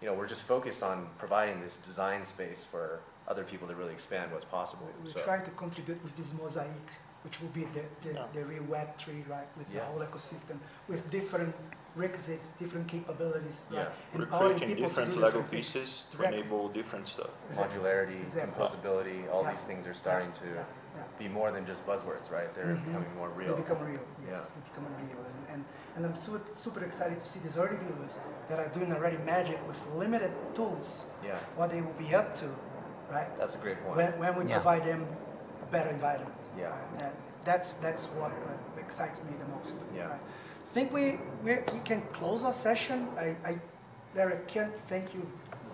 we're just focused on providing this design space for other people to really expand what's possible. We're So, trying to contribute with this mosaic, which will be the real Web3, right? With the Yeah. whole ecosystem, with different requisites, different capabilities, Yeah. right? We're Empowering creating people to different do Lego different things. pieces to Exactly. enable different stuff. Exactly. modularity, Exactly. composability, all Yeah. these things are starting to Yeah. be more than just buzzwords, right? They're becoming more real. They become real. Yes, Yeah. they become real. And I'm super excited to see these early builders that are doing already magic with limited tools, Yeah, what they will be up to, right? that's a great point. When we Yeah. provide them a better environment. Yeah. And that's what excites me the most. Yeah. Right? I think we can close our session. Larry, can't thank you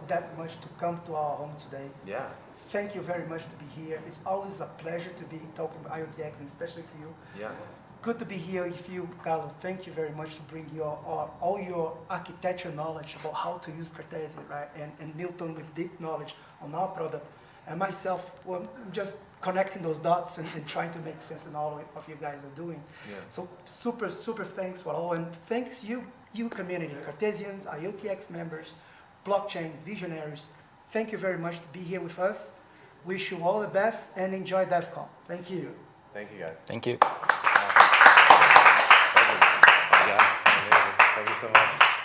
that much to come to our home today. Yeah, Thank you very much to be here. It's always a pleasure to be talking about IoTeX, and especially for you. yeah, Good to be here with you, Carlo. Thank you very much to bring all your architecture knowledge about how to use Cartesi, right? And Milton with deep knowledge on our product. and myself, well, I'm just connecting those dots and trying to make sense in all of you guys are doing. Yeah. So super, super thanks for all, and thanks you community, Cartesians, IoTeX members, blockchains, visionaries. Thank you very much to be here with us. Wish you all the best and enjoy Devcon. Thank you. Thank you, guys. Thank you. Thank you. Oh, yeah. Amazing. Thank you so much.